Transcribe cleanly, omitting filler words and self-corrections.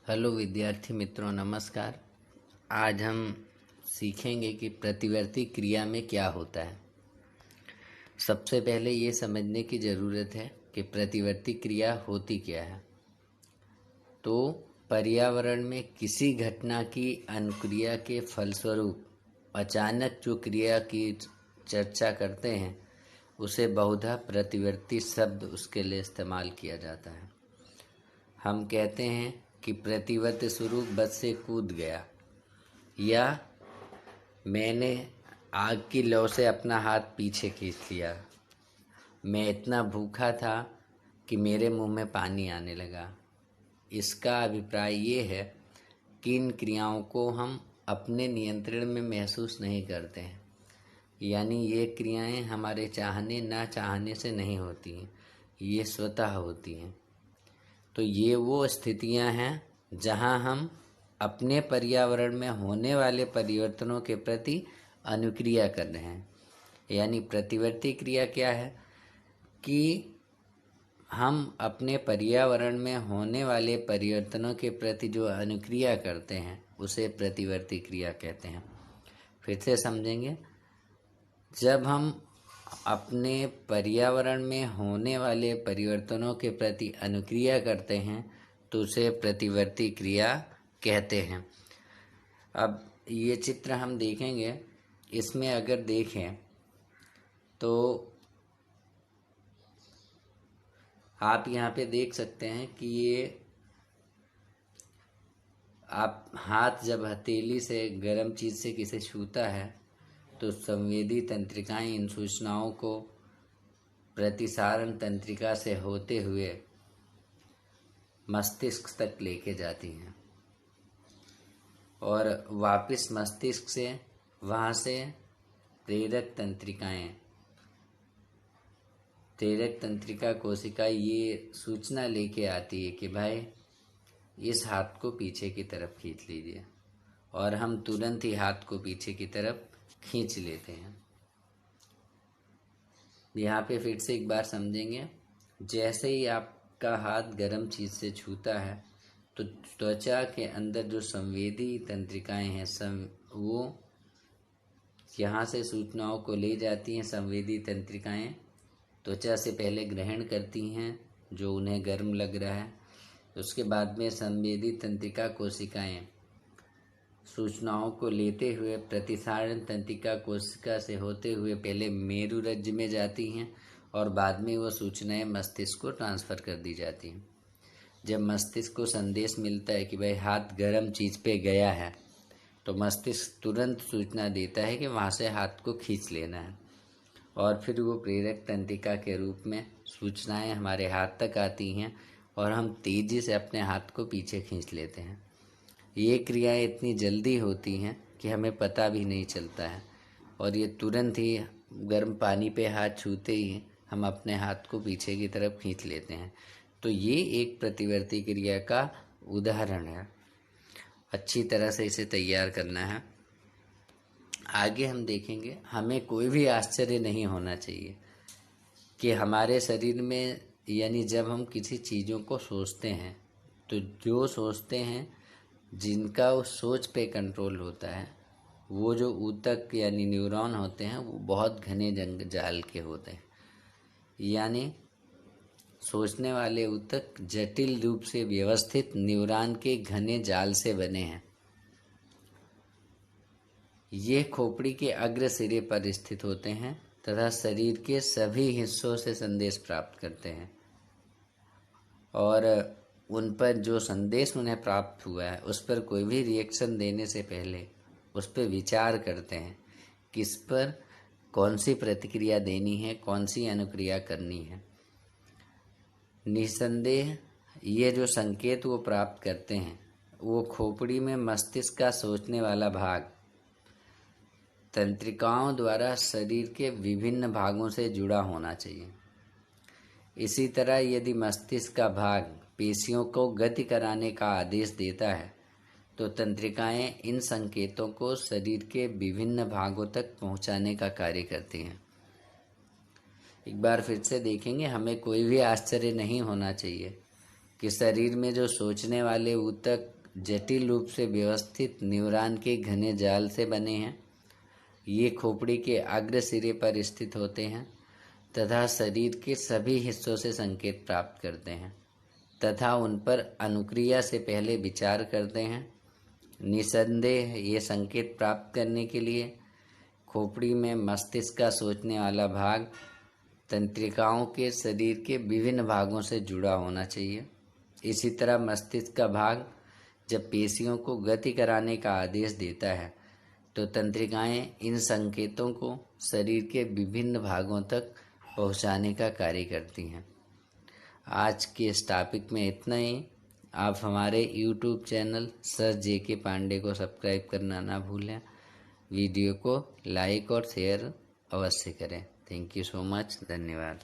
Hello विद्यार्थी मित्रों, नमस्कार। आज हम सीखेंगे कि प्रतिवर्ती क्रिया में क्या होता है। सबसे पहले ये समझने की ज़रूरत है कि प्रतिवर्ती क्रिया होती क्या है। तो पर्यावरण में किसी घटना की अनुक्रिया के फलस्वरूप अचानक जो क्रिया की चर्चा करते हैं उसे बहुधा प्रतिवर्ती शब्द उसके लिए इस्तेमाल किया जाता है। हम कहते हैं कि प्रतिवर्ती स्वरूप बस से कूद गया, या मैंने आग की लौ से अपना हाथ पीछे खींच लिया, मैं इतना भूखा था कि मेरे मुंह में पानी आने लगा। इसका अभिप्राय ये है कि इन क्रियाओं को हम अपने नियंत्रण में महसूस नहीं करते हैं, यानी ये क्रियाएं हमारे चाहने ना चाहने से नहीं होती हैं, ये स्वतः होती हैं। तो ये वो स्थितियां हैं जहां हम अपने पर्यावरण में होने वाले परिवर्तनों के प्रति अनुक्रिया कर रहे हैं। यानी प्रतिवर्ती क्रिया क्या है कि हम अपने पर्यावरण में होने वाले परिवर्तनों के प्रति जो अनुक्रिया करते हैं उसे प्रतिवर्ती क्रिया कहते हैं। फिर से समझेंगे। जब हम अपने पर्यावरण में होने वाले परिवर्तनों के प्रति अनुक्रिया करते हैं तो उसे प्रतिवर्ती क्रिया कहते हैं। अब ये चित्र हम देखेंगे, इसमें अगर देखें तो आप यहाँ पे देख सकते हैं कि ये आप हाथ जब हथेली से गर्म चीज़ से किसे छूता है तो संवेदी तंत्रिकाएं इन सूचनाओं को प्रतिसारण तंत्रिका से होते हुए मस्तिष्क तक लेके जाती हैं और वापस मस्तिष्क से वहाँ से प्रेरक तंत्रिका कोशिका ये सूचना लेके आती है कि भाई इस हाथ को पीछे की तरफ खींच लीजिए, और हम तुरंत ही हाथ को पीछे की तरफ खींच लेते हैं। यहाँ पे फिर से एक बार समझेंगे। जैसे ही आपका हाथ गर्म चीज़ से छूता है तो त्वचा के अंदर जो संवेदी तंत्रिकाएं हैं वो यहाँ से सूचनाओं को ले जाती हैं। संवेदी तंत्रिकाएं त्वचा से पहले ग्रहण करती हैं जो उन्हें गर्म लग रहा है, उसके बाद में संवेदी तंत्रिका कोशिकाएं सूचनाओं को लेते हुए प्रतिसारण तंत्रिका कोशिका से होते हुए पहले मेरुरज्जु में जाती हैं और बाद में वो सूचनाएं मस्तिष्क को ट्रांसफ़र कर दी जाती हैं। जब मस्तिष्क को संदेश मिलता है कि भाई हाथ गर्म चीज़ पे गया है तो मस्तिष्क तुरंत सूचना देता है कि वहाँ से हाथ को खींच लेना है, और फिर वो प्रेरक तंत्रिका के रूप में सूचनाएं हमारे हाथ तक आती हैं और हम तेज़ी से अपने हाथ को पीछे खींच लेते हैं। ये क्रियाएं इतनी जल्दी होती हैं कि हमें पता भी नहीं चलता है, और ये तुरंत ही गर्म पानी पे हाथ छूते ही हम अपने हाथ को पीछे की तरफ खींच लेते हैं। तो ये एक प्रतिवर्ती क्रिया का उदाहरण है। अच्छी तरह से इसे तैयार करना है। आगे हम देखेंगे, हमें कोई भी आश्चर्य नहीं होना चाहिए कि हमारे शरीर में, यानी जब हम किसी चीज़ों को सोचते हैं तो जो सोचते हैं जिनका उस सोच पे कंट्रोल होता है वो जो ऊतक यानी न्यूरॉन होते हैं वो बहुत घने जाल के होते हैं। यानी सोचने वाले ऊतक जटिल रूप से व्यवस्थित न्यूरॉन के घने जाल से बने हैं। ये खोपड़ी के अग्र सिरे पर स्थित होते हैं तथा शरीर के सभी हिस्सों से संदेश प्राप्त करते हैं, और उन पर जो संदेश उन्हें प्राप्त हुआ है उस पर कोई भी रिएक्शन देने से पहले उस पर विचार करते हैं, किस पर कौन सी प्रतिक्रिया देनी है, कौन सी अनुक्रिया करनी है। निस्संदेह ये जो संकेत वो प्राप्त करते हैं वो खोपड़ी में मस्तिष्क का सोचने वाला भाग तंत्रिकाओं द्वारा शरीर के विभिन्न भागों से जुड़ा होना चाहिए। इसी तरह यदि मस्तिष्क का भाग पेशियों को गति कराने का आदेश देता है तो तंत्रिकाएं इन संकेतों को शरीर के विभिन्न भागों तक पहुंचाने का कार्य करती हैं। एक बार फिर से देखेंगे, हमें कोई भी आश्चर्य नहीं होना चाहिए कि शरीर में जो सोचने वाले ऊतक जटिल रूप से व्यवस्थित न्यूरॉन के घने जाल से बने हैं, ये खोपड़ी के अग्र सिरे पर स्थित होते हैं तथा शरीर के सभी हिस्सों से संकेत प्राप्त करते हैं तथा उन पर अनुक्रिया से पहले विचार करते हैं। निसंदेह ये संकेत प्राप्त करने के लिए खोपड़ी में मस्तिष्क का सोचने वाला भाग तंत्रिकाओं के शरीर के विभिन्न भागों से जुड़ा होना चाहिए। इसी तरह मस्तिष्क का भाग जब पेशियों को गति कराने का आदेश देता है तो तंत्रिकाएं इन संकेतों को शरीर के विभिन्न भागों तक पहुंचाने का कार्य करती हैं। आज के इस टॉपिक में इतना ही। आप हमारे YouTube channel sir JK Pandey को सब्सक्राइब करना ना भूलें। वीडियो को लाइक और शेयर अवश्य करें। Thank you so much. धन्यवाद।